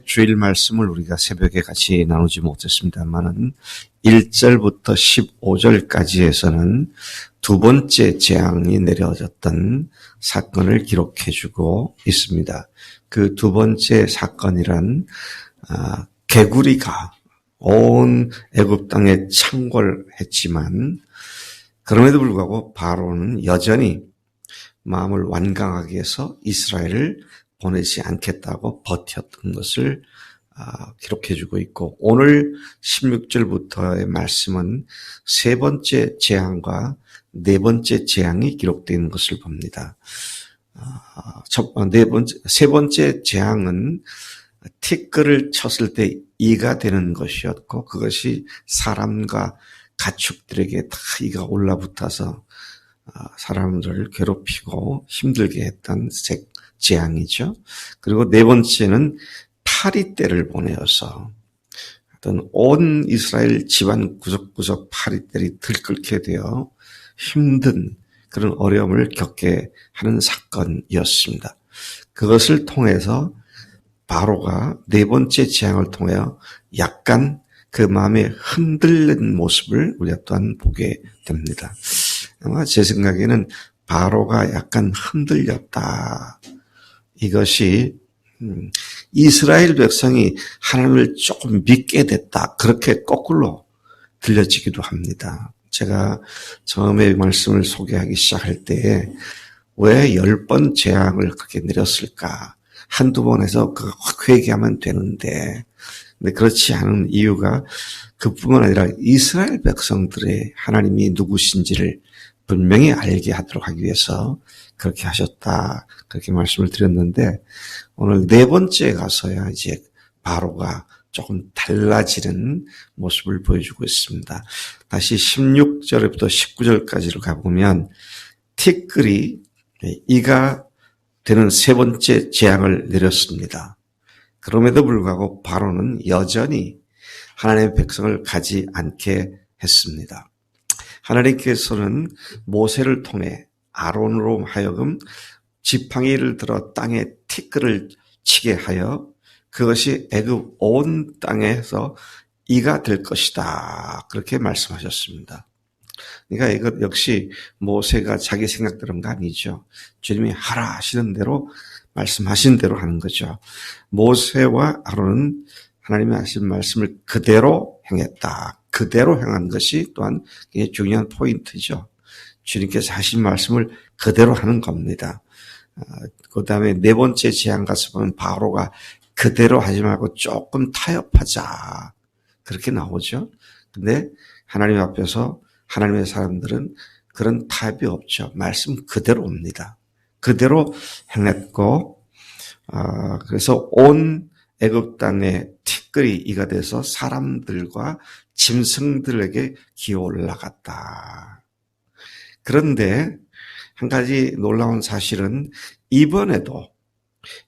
주일 말씀을 우리가 새벽에 같이 나누지 못했습니다만은 1절부터 15절까지에서는 두 번째 재앙이 내려졌던 사건을 기록해주고 있습니다. 그 두 번째 사건이란 개구리가 온 애굽 땅에 창궐했지만 그럼에도 불구하고 바로는 여전히 마음을 완강하게 해서 이스라엘을 보내지 않겠다고 버텼던 것을 기록해주고 있고, 오늘 16절부터의 말씀은 세 번째 재앙과 네 번째 재앙이 기록되어 있는 것을 봅니다. 세 번째 재앙은 티끌을 쳤을 때 이가 되는 것이었고, 그것이 사람과 가축들에게 다 이가 올라붙어서 사람들을 괴롭히고 힘들게 했던 재앙이죠. 그리고 네 번째는 파리떼를 보내어서 어떤 온 이스라엘 집안 구석구석 파리떼들이 들끓게 되어 힘든 그런 어려움을 겪게 하는 사건이었습니다. 그것을 통해서 바로가 네 번째 재앙을 통하여 약간 그 마음에 흔들린 모습을 우리가 또한 보게 됩니다. 아마 제 생각에는 바로가 약간 흔들렸다. 이것이 이스라엘 백성이 하나님을 조금 믿게 됐다. 그렇게 거꾸로 들려지기도 합니다. 제가 처음에 말씀을 소개하기 시작할 때에 왜 10번 재앙을 그렇게 내렸을까? 한두 번 해서 회개하면 되는데, 근데 그렇지 않은 이유가 그뿐만 아니라 이스라엘 백성들의 하나님이 누구신지를 분명히 알게 하도록 하기 위해서 그렇게 하셨다. 그렇게 말씀을 드렸는데, 오늘 네 번째에 가서야 이제 바로가 조금 달라지는 모습을 보여주고 있습니다. 다시 16절부터 19절까지를 가보면 티끌이 이가 되는 세 번째 재앙을 내렸습니다. 그럼에도 불구하고 바로는 여전히 하나님의 백성을 가지 않게 했습니다. 하나님께서는 모세를 통해 아론으로 하여금 지팡이를 들어 땅에 티끌을 치게 하여 그것이 애굽 온 땅에서 이가 될 것이다. 그렇게 말씀하셨습니다. 그러니까 이것 역시 모세가 자기 생각대로는 거 아니죠. 주님이 하라 하시는 대로 말씀하신 대로 하는 거죠. 모세와 아론은 하나님이 하신 말씀을 그대로 행했다. 그대로 행한 것이 또한 굉장히 중요한 포인트죠. 주님께서 하신 말씀을 그대로 하는 겁니다. 그 다음에 네 번째 재앙 가서 보면 바로가 그대로 하지 말고 조금 타협하자. 그렇게 나오죠. 근데 하나님 앞에서 하나님의 사람들은 그런 타협이 없죠. 말씀 그대로 옵니다. 그대로 행했고, 그래서 온 애굽 땅에 티끌이 이가 돼서 사람들과 짐승들에게 기어 올라갔다. 그런데 한 가지 놀라운 사실은 이번에도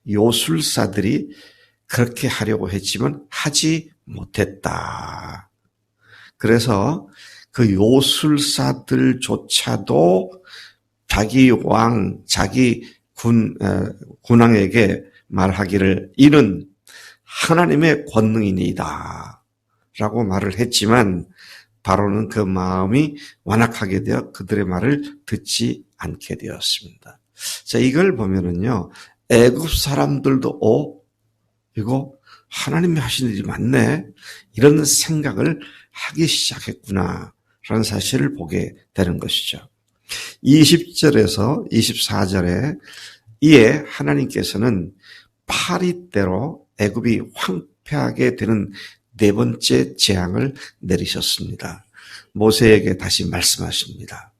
요술사들이 그렇게 하려고 했지만 하지 못했다. 그래서 그 요술사들조차도 자기 왕, 자기 군왕에게 말하기를 이는 하나님의 권능이니이다 라고 말을 했지만 바로는 그 마음이 완악하게 되어 그들의 말을 듣지 않게 되었습니다. 자, 이걸 보면은요, 애굽 사람들도 이거 하나님이 하신 일이 맞네 이런 생각을 하기 시작했구나 라는 사실을 보게 되는 것이죠. 20절에서 24절에 이에 하나님께서는 파리떼로 애굽이 황폐하게 되는 네 번째 재앙을 내리셨습니다. 모세에게 다시 말씀하십니다.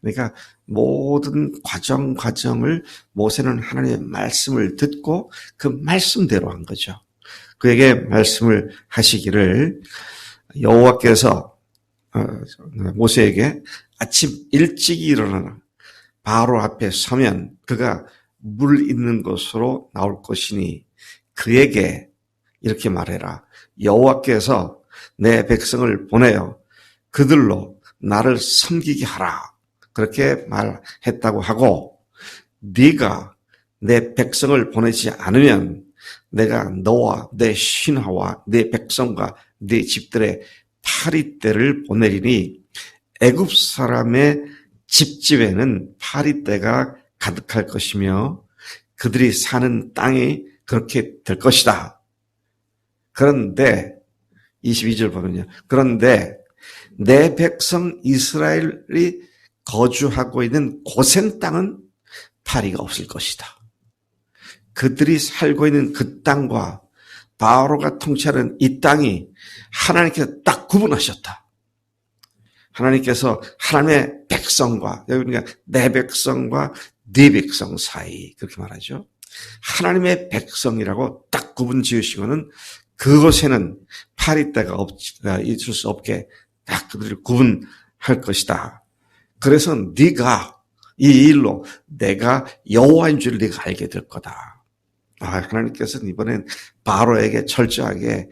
그러니까 모든 과정을 모세는 하나님의 말씀을 듣고 그 말씀대로 한 거죠. 그에게 말씀을 하시기를 여호와께서 모세에게 아침 일찍 일어나라. 바로 앞에 서면 그가 물 있는 곳으로 나올 것이니 그에게 이렇게 말해라. 여호와께서 내 백성을 보내어 그들로 나를 섬기게 하라. 그렇게 말했다고 하고 네가 내 백성을 보내지 않으면 내가 너와 내 신하와 내 백성과 내 집들의 파리떼를 보내리니 애굽 사람의 집집에는 파리떼가 가득할 것이며 그들이 사는 땅이 그렇게 될 것이다. 그런데 22절 보면요. 그런데 내 백성 이스라엘이 거주하고 있는 고센 땅은 파리가 없을 것이다. 그들이 살고 있는 그 땅과 바로가 통치하는 이 땅이 하나님께서 딱 구분하셨다. 하나님께서 하나님의 백성과, 그러니까 내 백성과 네 백성 사이, 그렇게 말하죠. 하나님의 백성이라고 딱 구분 지으시고는 그곳에는 파리떼가 있을 수 없게 딱 그들을 구분할 것이다. 그래서 네가 이 일로 내가 여호와인 줄 네가 알게 될 거다. 하나님께서는 이번엔 바로에게 철저하게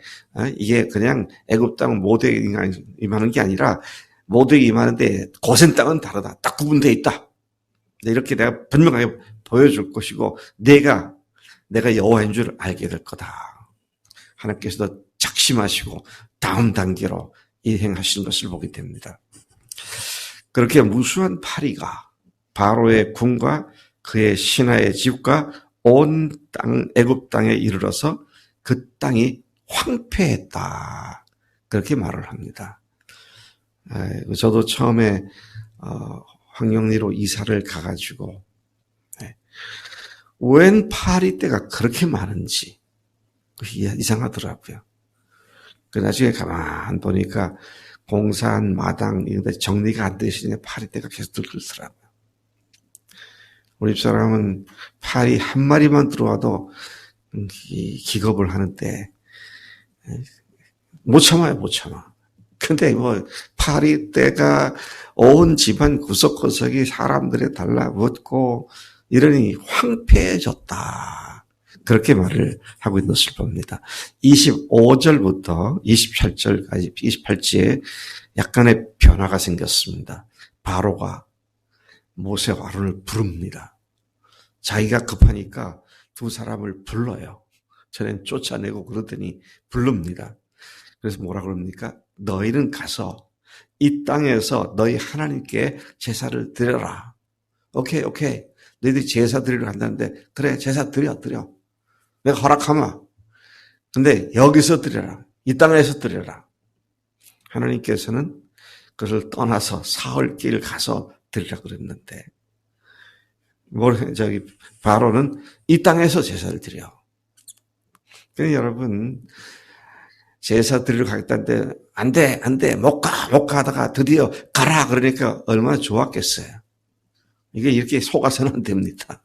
이게 그냥 애굽 땅은 모두에게 임하는 게 아니라 모두에게 임하는데 고센 땅은 다르다. 딱 구분되어 있다. 이렇게 내가 분명하게 보여줄 것이고 내가 여호와인 줄 알게 될 거다. 하나님께서도 작심하시고 다음 단계로 일행하시는 것을 보게 됩니다. 그렇게 무수한 파리가 바로의 궁과 그의 신하의 집과 온 땅, 애굽 땅에 이르러서 그 땅이 황폐했다. 그렇게 말을 합니다. 저도 처음에 황영리로 이사를 가가지고 웬 파리떼가 그렇게 많은지 이상하더라고요. 나중에 가만 보니까 공사한 마당 이런 데 정리가 안 되시는 파리떼가 계속 들끓더라고요. 우리 집사람은 파리 한 마리만 들어와도 기겁을 하는데 못 참아요, 못 참아. 근데 파리떼가 온 집안 구석구석이 사람들에 달라붙고 이러니 황폐해졌다. 그렇게 말을 하고 있는 것을 봅니다. 25절부터 27절까지 28절에 약간의 변화가 생겼습니다. 바로가 모세와 아론을 부릅니다. 자기가 급하니까 두 사람을 불러요. 전엔 쫓아내고 그러더니 부릅니다. 그래서 뭐라 그럽니까? 너희는 가서 이 땅에서 너희 하나님께 제사를 드려라. 오케이. 너희들이 제사 드리러 간다는데 그래 제사 드려. 내가 허락하마. 근데 여기서 드려라. 이 땅에서 드려라. 하나님께서는 그것을 떠나서 사흘길 가서 드리라고 그랬는데 바로는 이 땅에서 제사를 드려. 그러니까 여러분 제사 드리러 가겠다는데 안 돼. 못 가 하다가 드디어 가라 그러니까 얼마나 좋았겠어요. 이게 이렇게 속아서는 안 됩니다.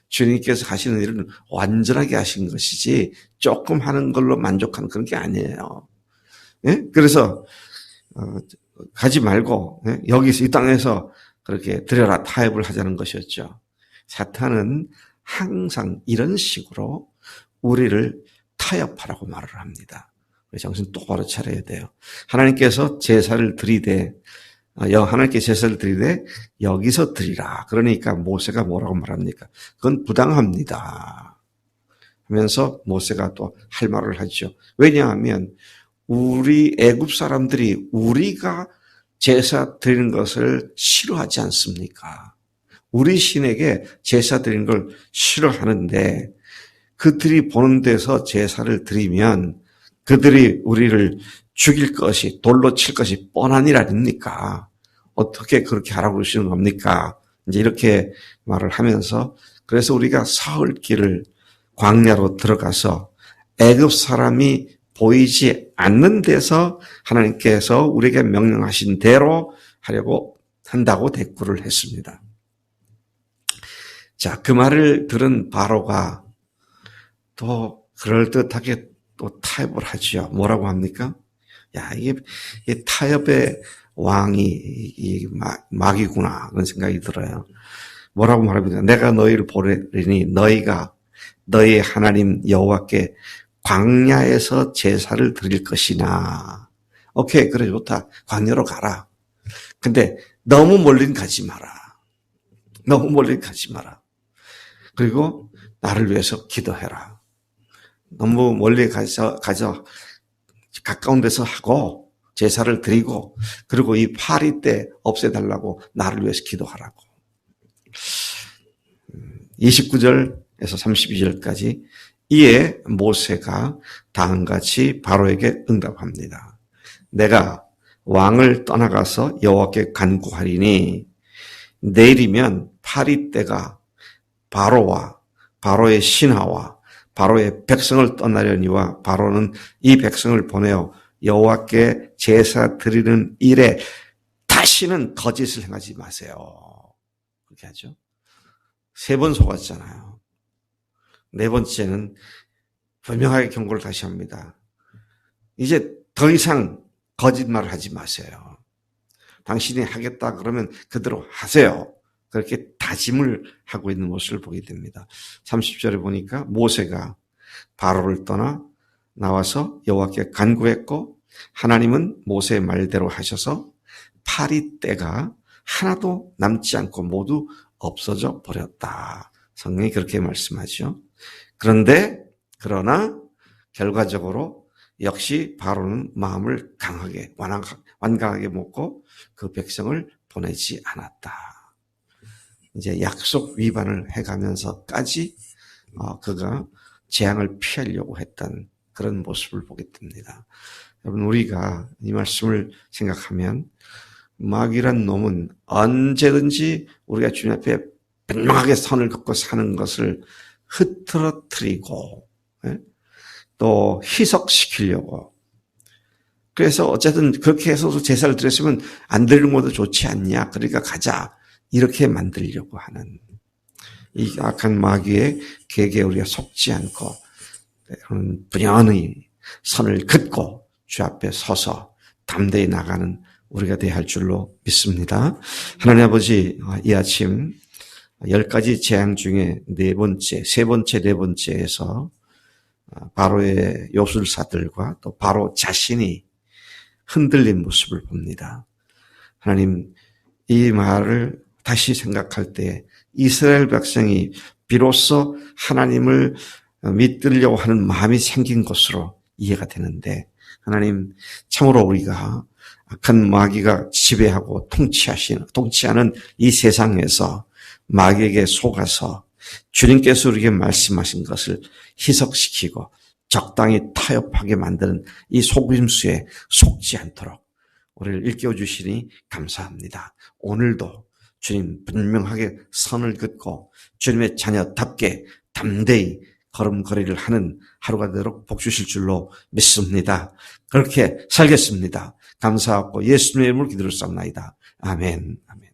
주님께서 하시는 일은 완전하게 하신 것이지 조금 하는 걸로 만족하는 그런 게 아니에요. 예? 그래서 가지 말고 여기서 이 땅에서 그렇게 드려라 타협을 하자는 것이었죠. 사탄은 항상 이런 식으로 우리를 타협하라고 말을 합니다. 정신 똑바로 차려야 돼요. 하나님께서 제사를 드리되 여기서 드리라. 그러니까 모세가 뭐라고 말합니까? 그건 부당합니다. 하면서 모세가 또 할 말을 하죠. 왜냐하면 우리 애굽 사람들이 우리가 제사 드리는 것을 싫어하지 않습니까? 우리 신에게 제사 드리는 걸 싫어하는데 그들이 보는 데서 제사를 드리면 그들이 우리를 죽일 것이 돌로 칠 것이 뻔한 일 아닙니까? 어떻게 그렇게 하라고 그러시는 겁니까? 이제 이렇게 말을 하면서 그래서 우리가 사흘길을 광야로 들어가서 애굽 사람이 보이지 않는 데서 하나님께서 우리에게 명령하신 대로 하려고 한다고 대꾸를 했습니다. 자, 그 말을 들은 바로가 또 그럴듯하게 또 타협을 하죠. 뭐라고 합니까? 이게 타협의 왕이 막이구나 그런 생각이 들어요. 뭐라고 말합니까? 내가 너희를 보내리니 너희가 너희 하나님 여호와께 광야에서 제사를 드릴 것이나. 오케이, 그래 좋다. 광야로 가라. 근데 너무 멀리 가지 마라. 그리고 나를 위해서 기도해라. 너무 멀리 가서 가까운 데서 하고 제사를 드리고 그리고 이 파리떼 없애달라고 나를 위해서 기도하라고. 29절에서 32절까지 이에 모세가 다음같이 바로에게 응답합니다. 내가 왕을 떠나가서 여호와께 간구하리니 내일이면 파리떼가 바로와 바로의 신하와 바로의 백성을 떠나려니와 바로는 이 백성을 보내어 여호와께 제사 드리는 일에 다시는 거짓을 행하지 마세요. 그렇게 하죠. 3번 속았잖아요. 4번째는 분명하게 경고를 다시 합니다. 이제 더 이상 거짓말을 하지 마세요. 당신이 하겠다 그러면 그대로 하세요. 그렇게 다짐을 하고 있는 모습을 보게 됩니다. 30절에 보니까 모세가 바로를 떠나 나와서 여호와께 간구했고 하나님은 모세의 말대로 하셔서 파리떼가 하나도 남지 않고 모두 없어져 버렸다. 성경이 그렇게 말씀하죠. 그러나 결과적으로 역시 바로는 마음을 강하게 완강하게 먹고 그 백성을 보내지 않았다. 이제 약속 위반을 해가면서까지 그가 재앙을 피하려고 했던 그런 모습을 보게 됩니다. 여러분 우리가 이 말씀을 생각하면 마귀란 놈은 언제든지 우리가 주님 앞에 분명하게 선을 긋고 사는 것을 흐트러뜨리고 또 희석시키려고 그래서 어쨌든 그렇게 해서도 제사를 드렸으면 안 드리는 것도 좋지 않냐 그러니까 가자 이렇게 만들려고 하는 이 악한 마귀의 계계에 우리가 속지 않고 분연히 선을 긋고 주 앞에 서서 담대히 나가는 우리가 되어야 할 줄로 믿습니다. 하나님 아버지 이 아침 10가지 재앙 중에 네 번째에서 바로의 요술사들과 또 바로 자신이 흔들린 모습을 봅니다. 하나님 이 말을 다시 생각할 때 이스라엘 백성이 비로소 하나님을 믿으려고 하는 마음이 생긴 것으로 이해가 되는데 하나님 참으로 우리가 악한 마귀가 지배하고 통치하는 이 세상에서 마귀에게 속아서 주님께서 우리에게 말씀하신 것을 희석시키고 적당히 타협하게 만드는 이 속임수에 속지 않도록 우리를 일깨워 주시니 감사합니다. 오늘도 주님 분명하게 선을 긋고 주님의 자녀답게 담대히 걸음걸이를 하는 하루가 되도록 복 주실 줄로 믿습니다. 그렇게 살겠습니다. 감사하고 예수님의 이름으로 기도를 쌉나이다. 아멘. 아멘.